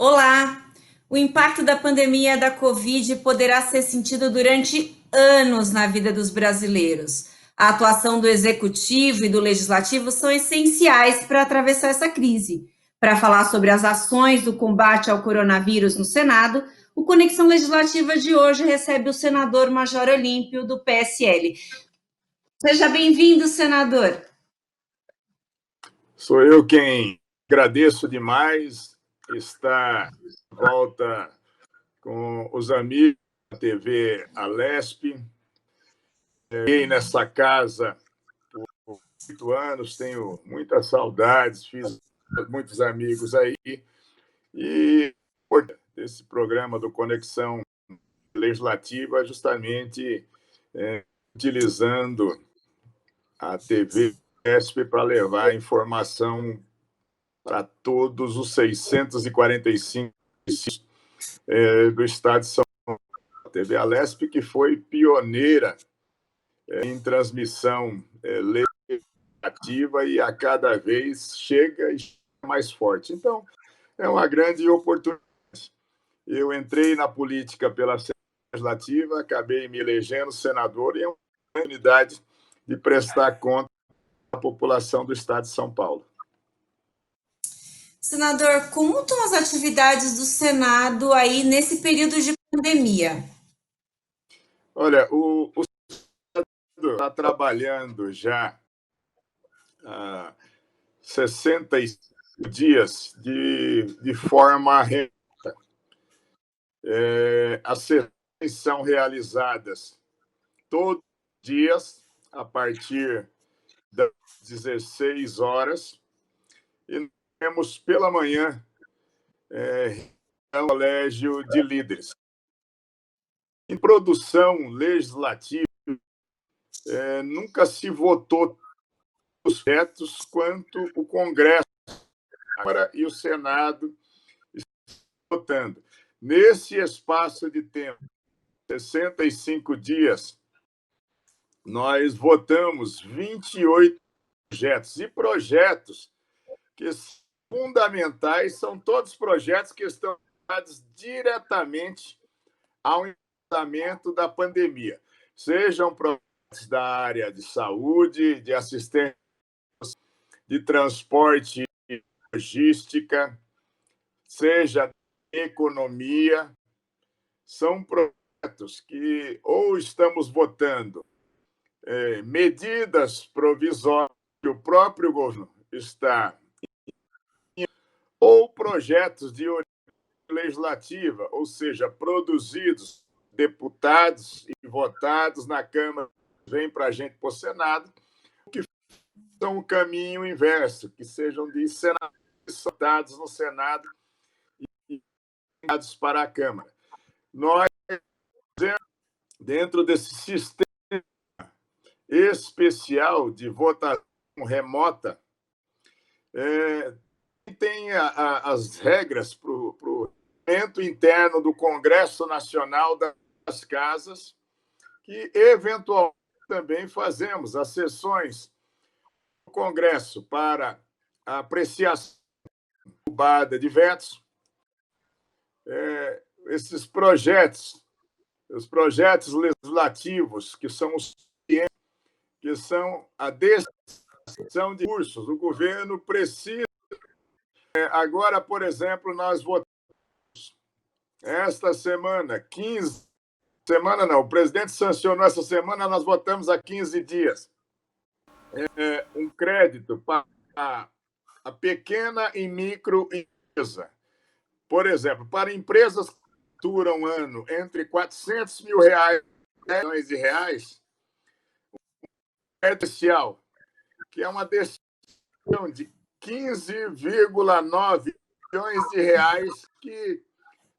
Olá! O impacto da pandemia da Covid poderá ser sentido durante anos na vida dos brasileiros. A atuação do executivo e do legislativo são essenciais para atravessar essa crise. Para falar sobre as ações do combate ao coronavírus no Senado, o Conexão Legislativa de hoje recebe o senador Major Olímpio, do PSL. Seja bem-vindo, senador. Sou eu quem agradeço demais estar de volta com os amigos da TV Alesp. Fiquei nessa casa por 8 anos, tenho muitas saudades, fiz muitos amigos aí. E esse programa do Conexão Legislativa justamente utilizando a TV Alesp para levar informação para todos os 645 municípios do estado de São Paulo. A TV Alesp, que foi pioneira em transmissão legislativa e a cada vez chega mais forte. Então, é uma grande oportunidade. Eu entrei na política pela Assembleia Legislativa, acabei me elegendo senador e é uma oportunidade de prestar conta à população do estado de São Paulo. Senador, como estão as atividades do Senado aí nesse período de pandemia? Olha, o Senado está trabalhando já há 65 dias de forma remota. As sessões são realizadas todos os dias, a partir das 16 horas, e temos pela manhã um colégio de líderes. Em produção legislativa, nunca se votou os vetos quanto o Congresso, a Câmara e o Senado estão votando. Nesse espaço de tempo, 65 dias, nós votamos 28 projetos. E projetos que são fundamentais, são todos projetos que estão ligados diretamente ao enfrentamento da pandemia. Sejam projetos da área de saúde, de assistência, de transporte e logística, seja da economia, são projetos que ou estamos votando medidas provisórias que o próprio governo está ou projetos de origem legislativa, ou seja, produzidos, deputados e votados na Câmara, vêm para a gente para o Senado, que são o caminho inverso, que sejam de senadores votados no Senado e enviados para a Câmara. Nós, dentro desse sistema especial de votação remota, tem as regras para o regimento interno do Congresso Nacional das Casas, que eventualmente também fazemos as sessões do Congresso para a apreciação de vetos. Esses projetos, os projetos legislativos, que são a destinação de recursos, o governo precisa. Agora, por exemplo, nós votamos esta semana, o presidente sancionou essa semana, nós votamos há 15 dias, um crédito para a pequena e microempresa. Por exemplo, para empresas que faturam ano entre R$400 mil e R$10 milhões, um crédito especial, que é uma destinação de 15,9 bilhões de reais, que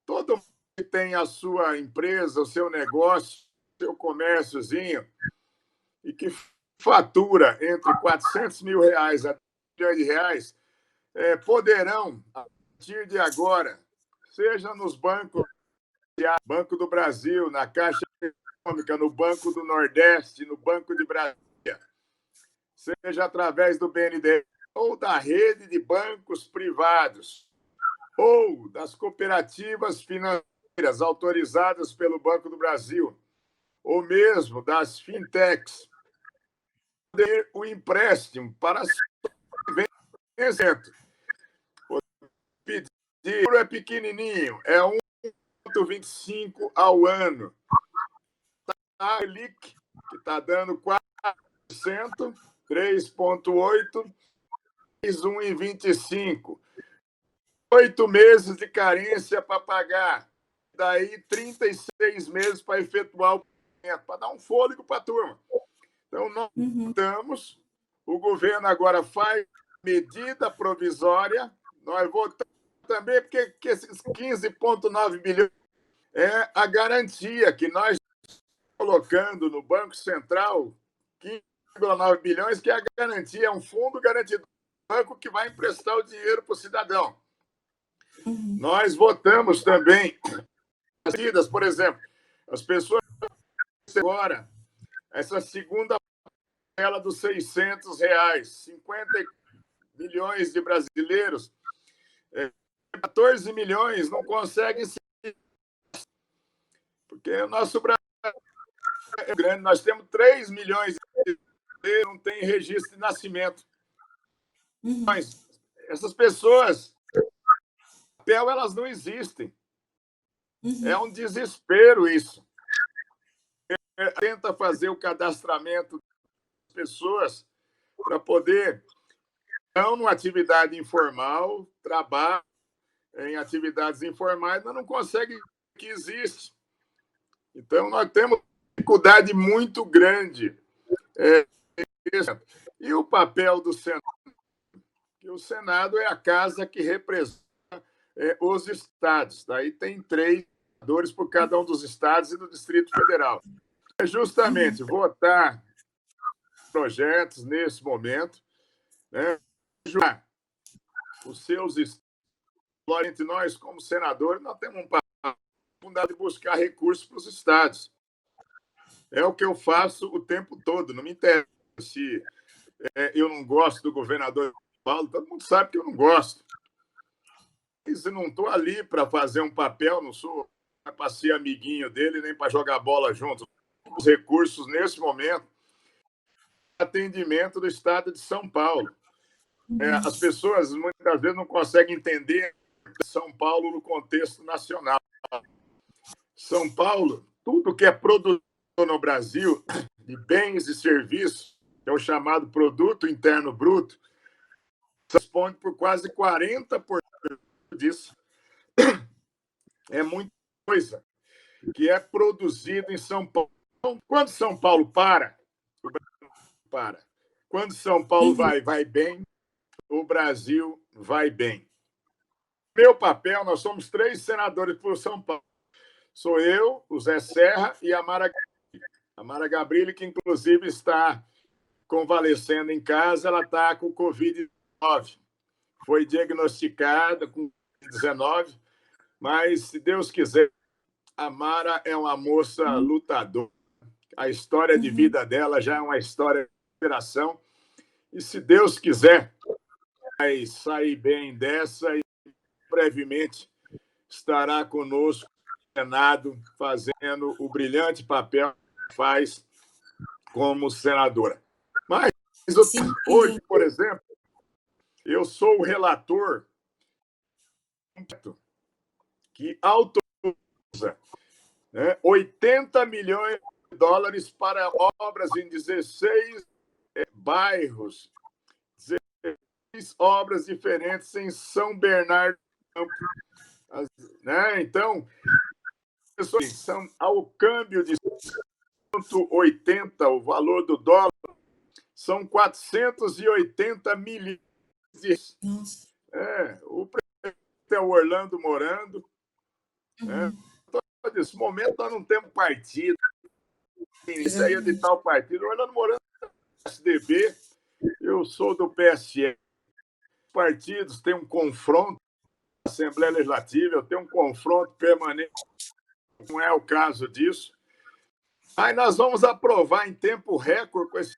todo mundo que tem a sua empresa, o seu negócio, o seu comérciozinho, e que fatura entre R$400 mil a R$10 milhões, poderão, a partir de agora, seja nos bancos, Banco do Brasil, na Caixa Econômica, no Banco do Nordeste, no Banco de Brasília, seja através do BNDES ou da rede de bancos privados, ou das cooperativas financeiras autorizadas pelo Banco do Brasil, ou mesmo das fintechs, poder o empréstimo para vencimento. O pedido é pequenininho, é 1,25 ao ano. A Selic, que está dando 4%, 3,8%, mais 1,25%. 8 meses de carência para pagar. Daí 36 meses para efetuar o pagamento, para dar um fôlego para a turma. Então, nós votamos, o governo agora faz medida provisória, nós votamos também, porque esses 15,9 bilhões é a garantia que nós estamos colocando no Banco Central, 15,9 bilhões, que é a garantia, é um fundo garantido do banco que vai emprestar o dinheiro para o cidadão. Nós votamos também as medidas, por exemplo, as pessoas agora, essa segunda parcela dos R$ 600, 50 milhões de brasileiros, 14 milhões não conseguem se... Porque o nosso Brasil é grande, nós temos 3 milhões de brasileiros, não tem registro de nascimento. Mas essas pessoas, papel, elas não existem. É um desespero isso. Tenta fazer o cadastramento das pessoas para poder, não numa atividade informal, trabalhar em atividades informais, mas não consegue que existe. Então, nós temos uma dificuldade muito grande. E o papel do Senado? O Senado é a casa que representa os estados. Daí tem 3 senadores por cada um dos estados e do Distrito Federal. É justamente votar projetos nesse momento, né? Os seus estados, entre nós, como senadores, nós temos um papel fundado de buscar recursos para os estados. É o que eu faço o tempo todo, não me interessa se eu não gosto do governador Paulo, todo mundo sabe que eu não gosto. Mas eu não estou ali para fazer um papel, não sou para ser amiguinho dele, nem para jogar bola junto. Os recursos, nesse momento, atendimento do estado de São Paulo. As pessoas, muitas vezes, não conseguem entender São Paulo no contexto nacional. São Paulo, tudo que é produzido no Brasil, de bens e serviços, que é o chamado Produto Interno Bruto, responde por quase 40% disso. É muita coisa que é produzido em São Paulo. Quando São Paulo para, o Brasil para. Quando São Paulo vai bem, o Brasil vai bem. Meu papel, nós somos 3 senadores por São Paulo. Sou eu, o Zé Serra e a Mara Gabrilli. A Mara Gabrilli, que inclusive está convalescendo em casa, ela está com Covid-19. Foi diagnosticada com Covid-19, mas, se Deus quiser, a Mara é uma moça lutadora. A história de vida dela já é uma história de inspiração. E, se Deus quiser, vai sair bem dessa e, brevemente, estará conosco no Senado, fazendo o brilhante papel que faz como senadora. Mas, hoje, por exemplo, eu sou o relator que autoriza 80 milhões de dólares para obras em 16 bairros, 16 obras diferentes em São Bernardo do Campo. Então, são ao câmbio de 180, o valor do dólar, são 480 milhões de... o presidente é o Orlando Morando. Nesse momento, nós não temos partido. Isso aí é de tal partido. O Orlando Morando é do PSDB, eu sou do PSL. Os partidos têm um confronto na Assembleia Legislativa, eu tenho um confronto permanente. Não é o caso disso. Aí nós vamos aprovar em tempo recorde com esse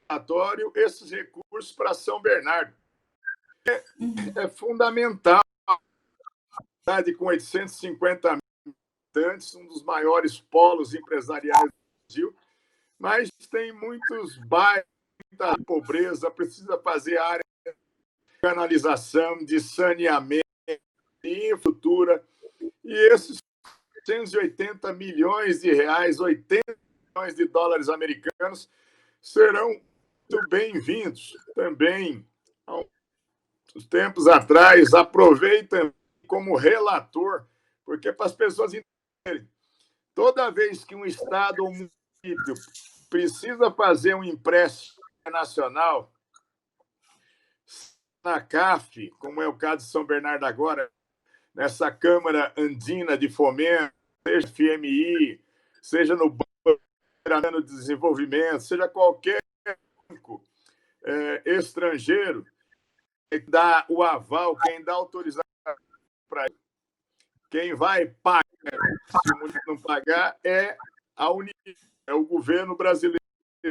relatório esses recursos para São Bernardo. É fundamental. cidade com 850 mil habitantes, um dos maiores polos empresariais do Brasil, mas tem muitos bairros, muita pobreza, precisa fazer área de canalização, de saneamento, de infraestrutura, e esses 180 milhões de reais, 80 milhões de dólares americanos, serão muito bem-vindos também. Há uns tempos atrás, aproveita como relator, porque para as pessoas entenderem, toda vez que um estado ou um município precisa fazer um empréstimo nacional, na CAF, como é o caso de São Bernardo agora, nessa Câmara Andina de Fomento, seja FMI, seja no Banco de Desenvolvimento, seja qualquer banco estrangeiro, quem dá o aval, quem dá autorização para quem vai pagar, se o município não pagar, é a União, é o governo brasileiro. A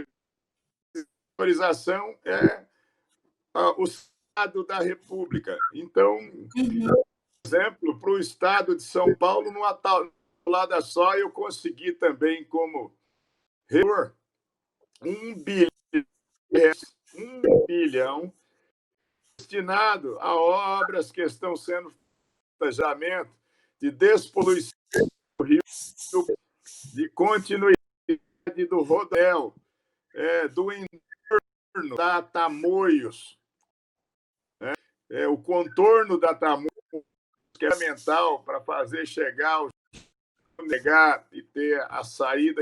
autorização é o Estado da República. Então, por exemplo, para o Estado de São Paulo, numa talada só, eu consegui também, como reitor, 1 bilhão destinado a obras que estão sendo planejamento de despoluição do rio, de continuidade do Rodel, do entorno da Tamoios, o contorno da Tamoios, que é fundamental para fazer chegar negar e ter a saída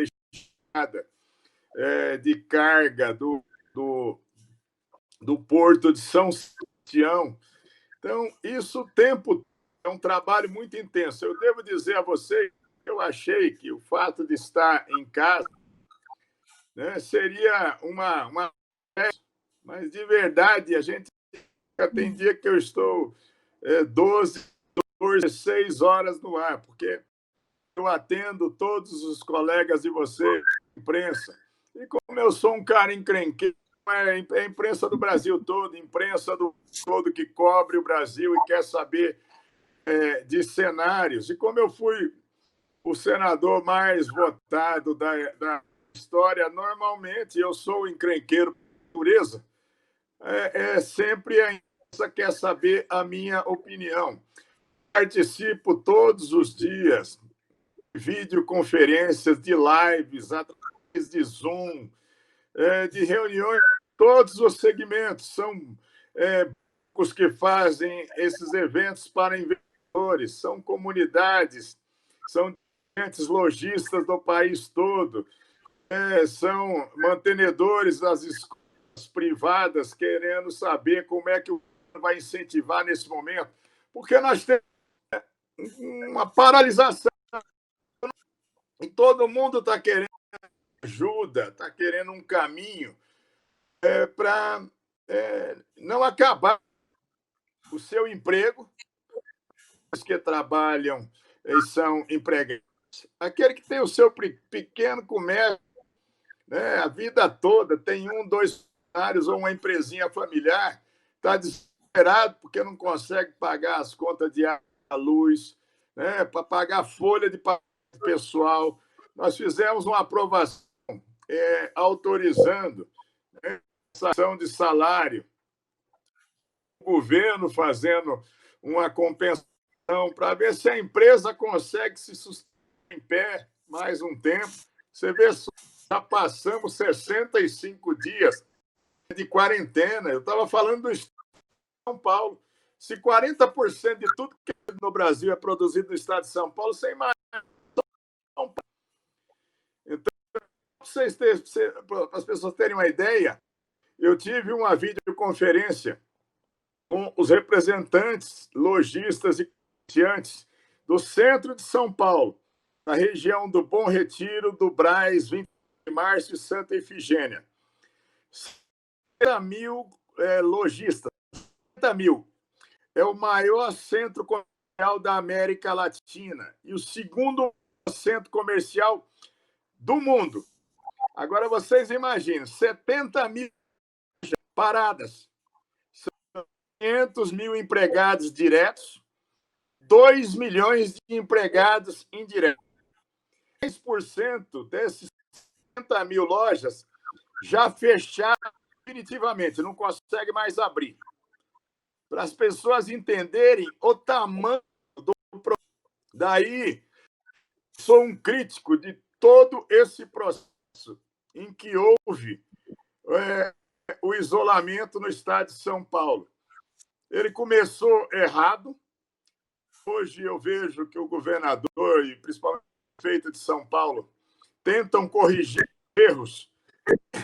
de carga do porto de São Sebastião. Então, isso o tempo é um trabalho muito intenso. Eu devo dizer a vocês que eu achei que o fato de estar em casa, né, seria uma mas de verdade a gente tem dia que eu estou 12, 16 horas no ar, porque eu atendo todos os colegas de vocês, imprensa. E como eu sou um cara encrenqueiro, é a imprensa do Brasil todo, imprensa do todo que cobre o Brasil e quer saber de cenários. E como eu fui o senador mais votado da história, normalmente eu sou encrenqueiro por natureza, sempre a imprensa quer saber a minha opinião. Participo todos os dias de videoconferências, de lives, através de Zoom, de reuniões, todos os segmentos. São os que fazem esses eventos para investidores, são comunidades, são diferentes lojistas do país todo, são mantenedores das escolas privadas querendo saber como é que o governo vai incentivar nesse momento, porque nós temos uma paralisação e todo mundo está querendo ajuda, está querendo um caminho para não acabar o seu emprego, os que trabalham e são empregados. Aquele que tem o seu pequeno comércio, né, a vida toda, tem 1, 2 funcionários ou uma empresinha familiar, está desesperado porque não consegue pagar as contas de água, luz, né, para pagar a folha de pagamento pessoal. Nós fizemos uma aprovação autorizando essa ação de salário, o governo fazendo uma compensação para ver se a empresa consegue se sustentar em pé mais um tempo. Você vê, já passamos 65 dias de quarentena. Eu estava falando do estado de São Paulo. Se 40% de tudo que no Brasil é produzido no estado de São Paulo, você imagina. Então, para as pessoas terem uma ideia, eu tive uma videoconferência com os representantes, lojistas e comerciantes do centro de São Paulo, na região do Bom Retiro, do Brás, 20 de Março e Santa Efigênia. 50 mil lojistas. 50 mil. É o maior centro comercial da América Latina e o segundo centro comercial do mundo. Agora, vocês imaginem, 70 mil paradas. 500 mil empregados diretos, 2 milhões de empregados indiretos. 10% desses 60 mil lojas já fecharam definitivamente, não consegue mais abrir. Para as pessoas entenderem o tamanho do problema. Daí, sou um crítico de todo esse processo em que houve o isolamento no estado de São Paulo. Ele começou errado. Hoje eu vejo que o governador e principalmente o prefeito de São Paulo tentam corrigir erros,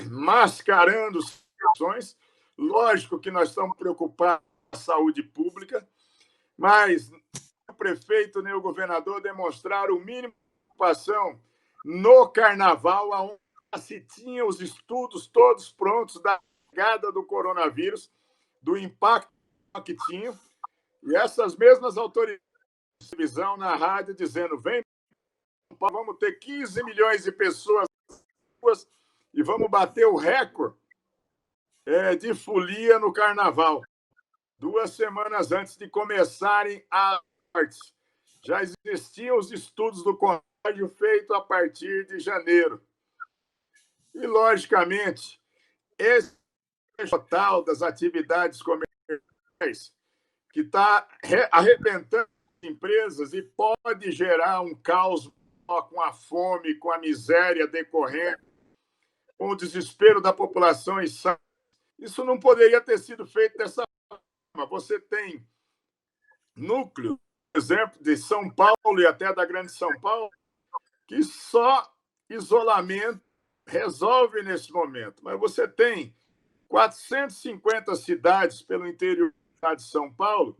mascarando situações. Lógico que nós estamos preocupados com a saúde pública, mas o prefeito nem o governador demonstraram o mínimo de preocupação no carnaval, onde se tinha os estudos todos prontos da chegada do coronavírus, do impacto que tinha, e essas mesmas autoridades de televisão na rádio dizendo: vem, vamos ter 15 milhões de pessoas e vamos bater o recorde de folia no carnaval. 2 semanas antes de começarem as mortes, já existiam os estudos do contágio feitos a partir de janeiro. E, logicamente, esse total das atividades comerciais que está arrebentando as empresas e pode gerar um caos com a fome, com a miséria decorrente, com o desespero da população. Isso não poderia ter sido feito dessa forma. Você tem núcleo, por exemplo, de São Paulo e até da Grande São Paulo, que só isolamento resolve nesse momento. Mas você tem 450 cidades pelo interior de São Paulo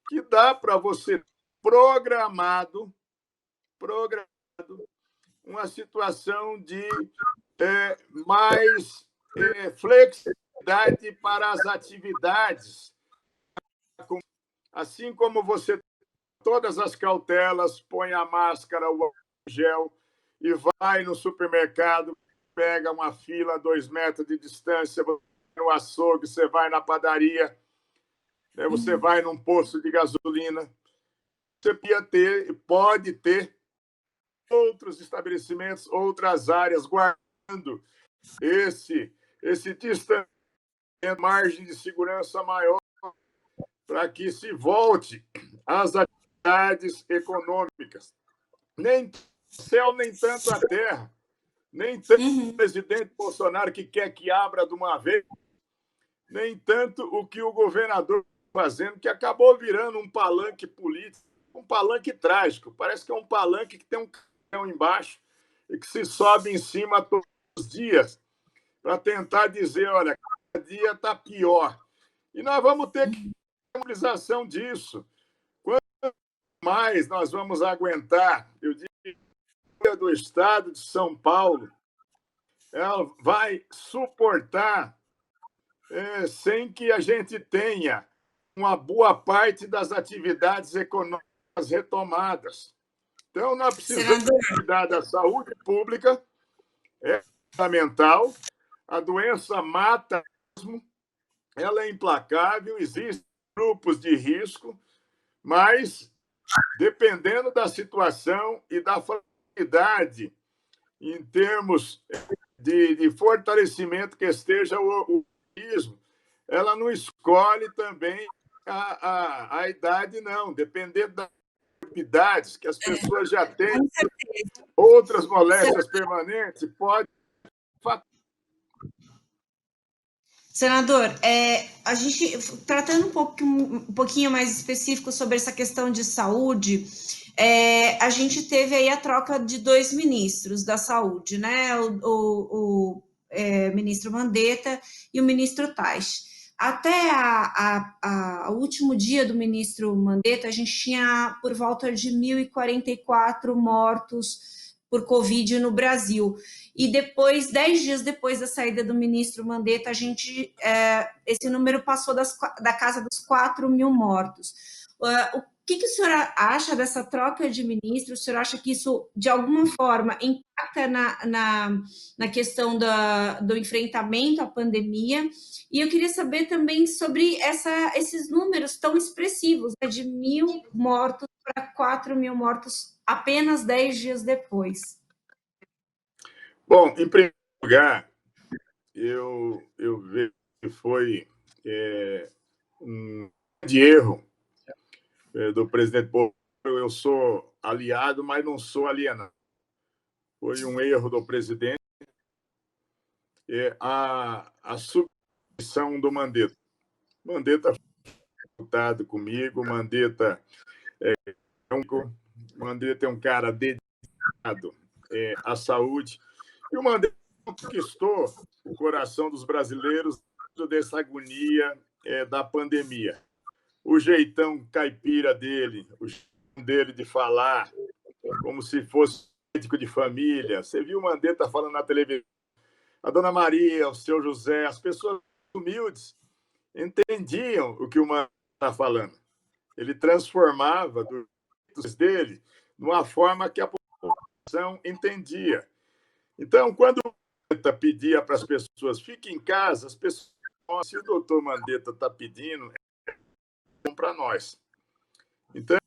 que dá para você programado uma situação de mais flexibilidade para as atividades. Assim como você todas as cautelas, põe a máscara, o gel e vai no supermercado, pega uma fila, 2 metros de distância, você vai no açougue, você vai na padaria, você vai num posto de gasolina. Você pode ter outros estabelecimentos, outras áreas, guardando esse distanciamento, margem de segurança maior, para que se volte às atividades econômicas. Nem o céu, nem tanto a terra. Nem tanto o presidente Bolsonaro, que quer que abra de uma vez, nem tanto o que o governador está fazendo, que acabou virando um palanque político, um palanque trágico. Parece que é um palanque que tem um canhão embaixo e que se sobe em cima todos os dias para tentar dizer: olha, cada dia está pior. E nós vamos ter que ter uma mobilização disso. Quanto mais nós vamos aguentar, eu digo, do estado de São Paulo, ela vai suportar sem que a gente tenha uma boa parte das atividades econômicas retomadas. Então, nós precisamos cuidar da saúde pública, é fundamental. A doença mata mesmo, ela é implacável, existem grupos de risco, mas, dependendo da situação e da facilidade em termos de fortalecimento que esteja o organismo, ela não escolhe também a idade, não. Dependendo das idades que as pessoas já têm, outras moléstias permanentes, pode... Senador, a gente, tratando um pouquinho mais específico sobre essa questão de saúde, a gente teve aí a troca de 2 ministros da saúde, né? O ministro Mandetta e o ministro Tais. Até o último dia do ministro Mandetta, a gente tinha por volta de 1.044 mortos por Covid no Brasil. E depois, 10 dias depois da saída do ministro Mandetta, esse número passou da casa dos 4.000 mortos. O que o senhor acha dessa troca de ministros? O senhor acha que isso, de alguma forma, impacta na questão do enfrentamento à pandemia? E eu queria saber também sobre esses números tão expressivos, né, de 1.000 mortos para 4 mil mortos apenas 10 dias depois. Bom, em primeiro lugar, eu vejo que foi um grande erro do presidente Bolsonaro. Eu sou aliado, mas não sou alienado. Foi um erro do presidente a substituição do Mandetta. Mandetta foi deputado comigo, Mandetta é um cara dedicado à saúde, e o Mandetta conquistou o coração dos brasileiros dessa agonia da pandemia. O jeitão caipira dele, o jeitão dele de falar como se fosse médico de família. Você viu o Mandetta falando na televisão, a dona Maria, o seu José, as pessoas humildes entendiam o que o Mandetta está falando. Ele transformava dos dele numa forma que a população entendia. Então, quando o Mandetta pedia para as pessoas fiquem em casa, as pessoas, se o doutor Mandetta está pedindo, é bom para nós. Então,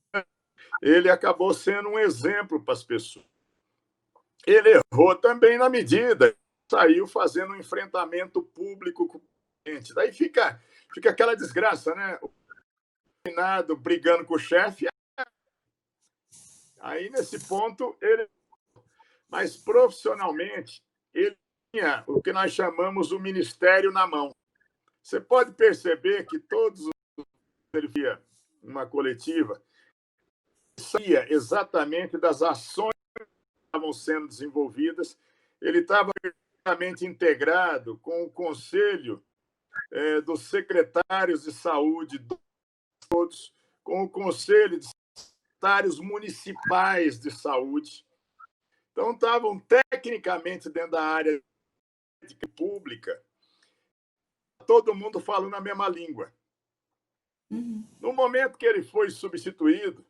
ele acabou sendo um exemplo para as pessoas. Ele errou também na medida, saiu fazendo um enfrentamento público com o cliente. Daí fica aquela desgraça, né? O treinado brigando com o chefe. Aí, nesse ponto, ele... Mas, profissionalmente, ele tinha o que nós chamamos o ministério na mão. Você pode perceber que todos os ele via uma coletiva, sabia exatamente das ações que estavam sendo desenvolvidas, ele estava perfeitamente integrado com o conselho dos secretários de saúde, todos, com o conselho de secretários municipais de saúde. Então, estavam tecnicamente dentro da área pública, todo mundo falando a mesma língua. No momento que ele foi substituído,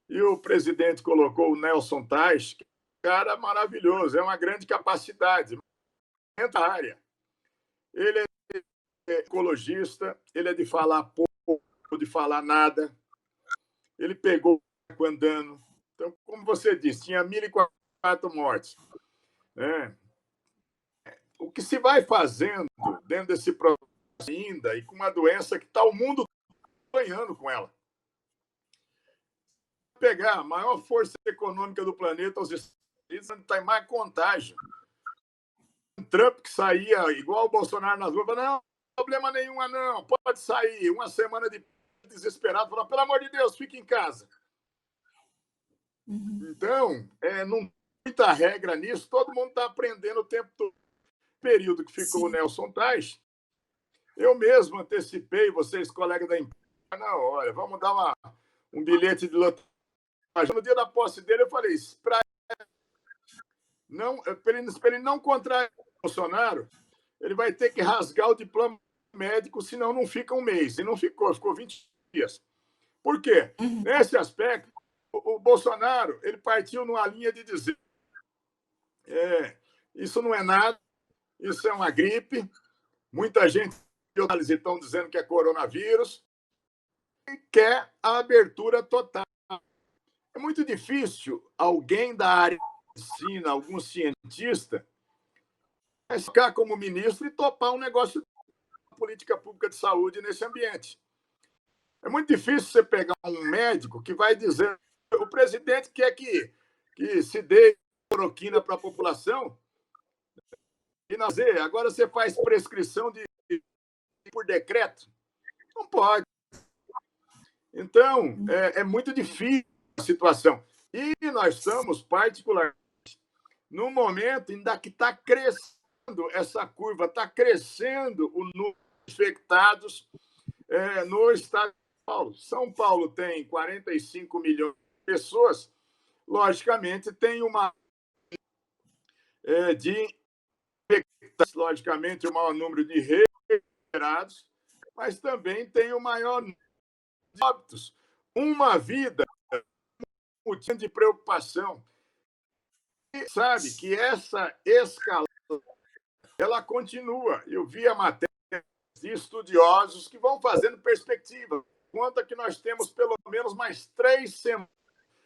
e o presidente colocou o Nelson Tais, que é um cara maravilhoso, é uma grande capacidade, dentro da área. Ele é ecologista, ele é de falar pouco, de falar nada. Ele pegou andando. Então, como você disse, tinha 1.004 mortes. O que se vai fazendo dentro desse processo ainda, e com uma doença que está o mundo banhando com ela. Pegar a maior força econômica do planeta, os Estados Unidos, onde está em mais contágio. Trump que saía igual o Bolsonaro nas ruas, não, problema nenhum, não, pode sair. Uma semana de desesperado, falando, pelo amor de Deus, fique em casa. Então, não tem muita regra nisso, todo mundo está aprendendo o tempo todo. No período que ficou o Nelson Tais, eu mesmo antecipei, vocês, colegas da empresa, não, olha, vamos dar um bilhete de loteria. No dia da posse dele, eu falei, para ele não contrair o Bolsonaro, ele vai ter que rasgar o diploma médico, senão não fica um mês. E não ficou 20 dias. Por quê? Nesse aspecto, o Bolsonaro ele partiu numa linha de dizer isso não é nada, isso é uma gripe, muita gente estão dizendo que é coronavírus, e quer a abertura total. É muito difícil alguém da área de medicina, algum cientista, ficar como ministro e topar um negócio de política pública de saúde nesse ambiente. É muito difícil você pegar um médico que vai dizer o presidente quer que se dê cloroquina para a população e não dizer, agora você faz prescrição por decreto. Não pode. Então, é muito difícil a situação. E nós estamos, particularmente, num momento ainda que está crescendo essa curva, está crescendo o número de infectados no estado de São Paulo. São Paulo tem 45 milhões de pessoas, logicamente tem uma de infectados, logicamente o maior número de recuperados, mas também tem o maior número de óbitos. Uma vida, um motivo de preocupação. E sabe que essa escalada ela continua. Eu vi a matéria de estudiosos que vão fazendo perspectiva. Conta que nós temos pelo menos mais 3 semanas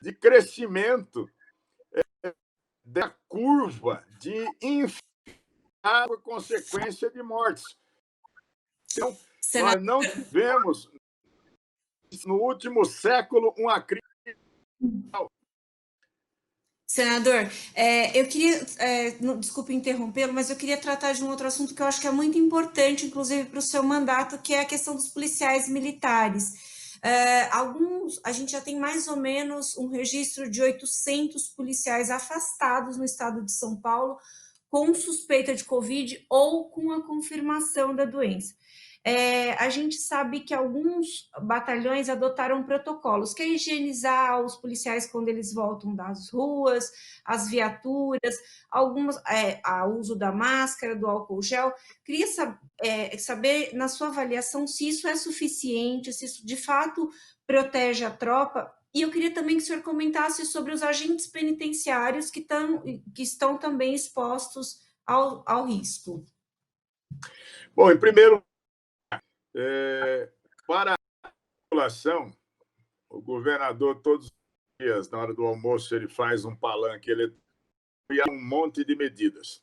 de crescimento da curva de infecção por consequência de mortes. Então, nós não tivemos, no último século, uma crise. Senador, eu queria, desculpe interrompê-lo, mas eu queria tratar de um outro assunto que eu acho que é muito importante, inclusive para o seu mandato, que é a questão dos policiais militares. A gente já tem mais ou menos um registro de 800 policiais afastados no estado de São Paulo com suspeita de Covid ou com a confirmação da doença. A gente sabe que alguns batalhões adotaram protocolos, que é higienizar os policiais quando eles voltam das ruas, as viaturas, algumas, o uso da máscara, do álcool gel. Queria saber, na sua avaliação, se isso é suficiente, se isso de fato protege a tropa. E eu queria também que o senhor comentasse sobre os agentes penitenciários que estão também expostos ao risco. Bom, em primeiro, para a população, o governador, todos os dias, na hora do almoço, ele faz um palanque eletrônico e há um monte de medidas.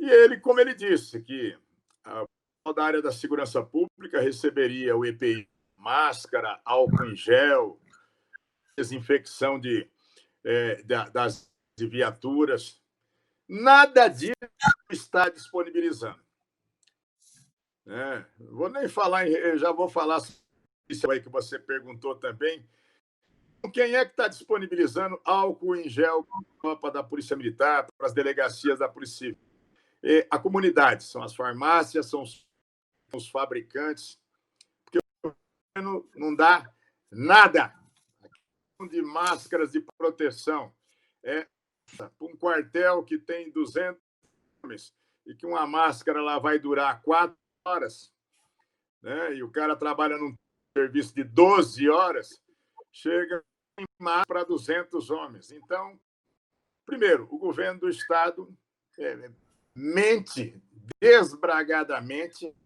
E ele, como ele disse, que a da área da segurança pública receberia o EPI, máscara, álcool em gel, desinfecção das viaturas. Nada disso está disponibilizando. Vou nem falar, eu já vou falar sobre isso aí que você perguntou também. Quem é que está disponibilizando álcool em gel para da Polícia Militar, para as delegacias da Polícia Civil? A comunidade, são as farmácias, são os fabricantes, porque o governo não dá nada de máscaras de proteção. Um quartel que tem 200 homens e que uma máscara lá vai durar 4 horas, né? E o cara trabalha num serviço de 12 horas, chega mais para 200 homens. Então, primeiro, o governo do Estado mente desbragadamente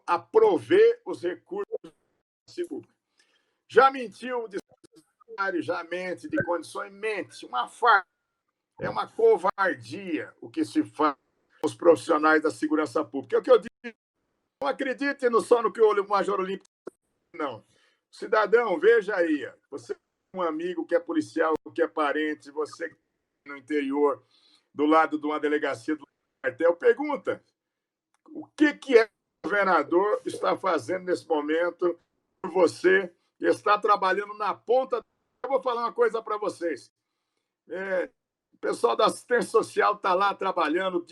a prover os recursos públicos. Já mentiu de salário, já mente de condições, mente. Uma farsa. É uma covardia o que se faz com os profissionais da segurança pública. É o que eu digo. Não acredite só no que o Major Olímpio não. Cidadão, veja aí. Você é um amigo que é policial, que é parente, você que no interior, do lado de uma delegacia do quartel, pergunta o que o governador está fazendo nesse momento por você, que está trabalhando na ponta. Eu vou falar uma coisa para vocês. O pessoal da assistência social está lá trabalhando,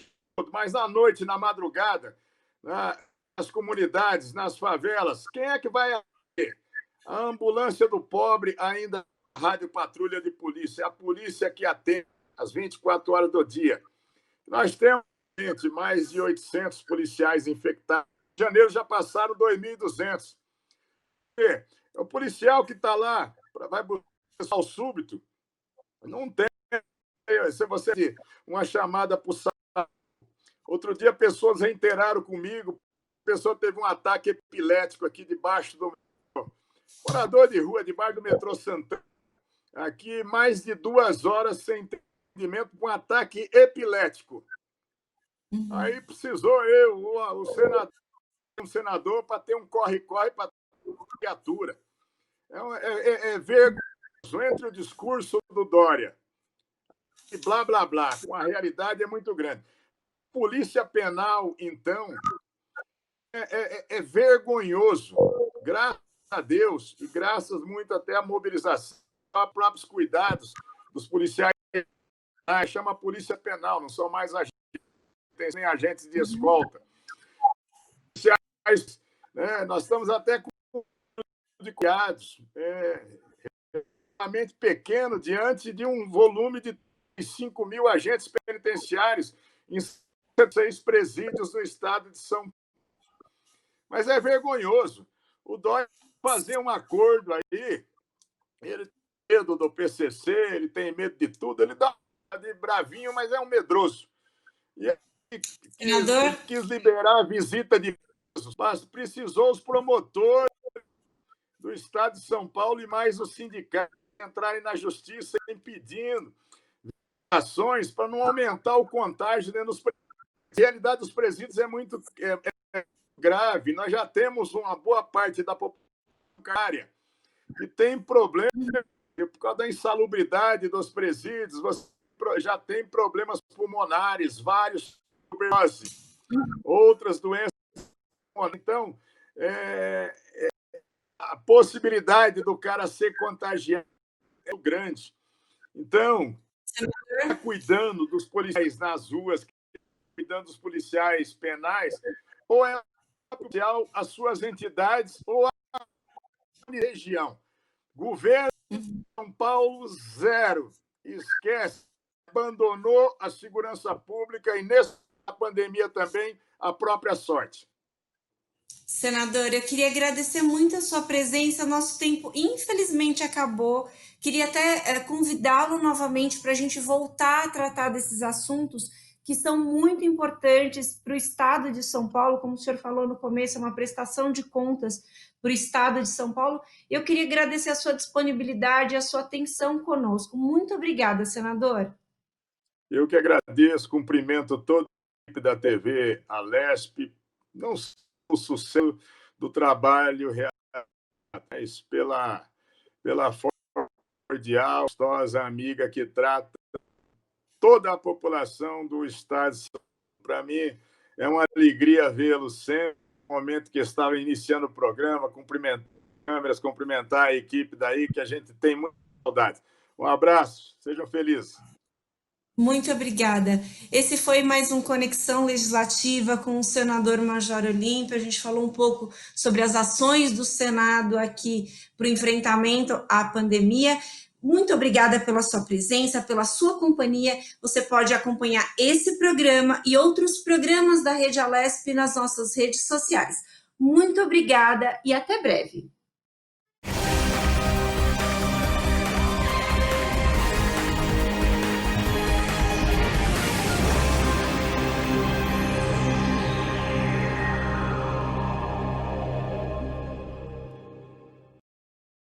mas à noite, na madrugada, nas comunidades, nas favelas, quem é que vai atender? A ambulância do pobre ainda é rádio patrulha de polícia, a polícia que atende às 24 horas do dia. Nós temos mais de 800 policiais infectados. Em janeiro já passaram 2.200. O policial que está lá vai buscar o súbito, não tem. Se você tem uma chamada para o SAMU. Outro dia, pessoas reiteraram comigo, a pessoa teve um ataque epilético aqui debaixo do metrô. Morador de rua, debaixo do metrô Santana. Aqui, mais de 2 horas sem atendimento com um ataque epilético. Aí precisou um senador, para ter um corre-corre para a criatura. É vergonhoso entre o discurso do Dória e blá, blá, blá, com a realidade é muito grande. Polícia Penal, então, é vergonhoso. Graças a Deus, e graças muito até à mobilização, aos próprios cuidados dos policiais, chama Polícia Penal, não são mais agentes, tem agentes de escolta. Policiais, nós estamos até com de cuidados, relativamente pequeno, diante de um volume de 5 mil agentes penitenciários em 6 presídios no estado de São Paulo. Mas é vergonhoso. O Dória fazer um acordo aí, ele tem medo do PCC, ele tem medo de tudo, ele dá de bravinho, mas é um medroso. E ele quis liberar a visita de presos, mas precisou os promotores do estado de São Paulo e mais o sindicato. entrarem na justiça impedindo ações para não aumentar o contágio dentro dos presídios. A realidade dos presídios é muito grave. Nós já temos uma boa parte da população que tem problema por causa da insalubridade dos presídios. Você já tem problemas pulmonares, vários, outras doenças. Então, a possibilidade do cara ser contagiado é grande. Então, cuidando dos policiais nas ruas, cuidando dos policiais penais, ou é as suas entidades ou a região. Governo de São Paulo, zero. Esquece. Abandonou a segurança pública e, nessa pandemia também, a própria sorte. Senador, eu queria agradecer muito a sua presença. Nosso tempo, infelizmente, acabou. Queria até convidá-lo novamente para a gente voltar a tratar desses assuntos que são muito importantes para o Estado de São Paulo. Como o senhor falou no começo, é uma prestação de contas para o Estado de São Paulo. Eu queria agradecer a sua disponibilidade e a sua atenção conosco. Muito obrigada, senador. Eu que agradeço, cumprimento toda a equipe da TV Alesp, não só o sucesso do trabalho realizado, pela cordial, gostosa amiga que trata toda a população do Estado de São Paulo. Para mim, é uma alegria vê-lo sempre, no momento que estava iniciando o programa, cumprimentar as câmeras, cumprimentar a equipe daí, que a gente tem muita saudade. Um abraço, sejam felizes. Muito obrigada. Esse foi mais um Conexão Legislativa com o senador Major Olímpio. A gente falou um pouco sobre as ações do Senado aqui para o enfrentamento à pandemia. Muito obrigada pela sua presença, pela sua companhia. Você pode acompanhar esse programa e outros programas da Rede Alesp nas nossas redes sociais. Muito obrigada e até breve.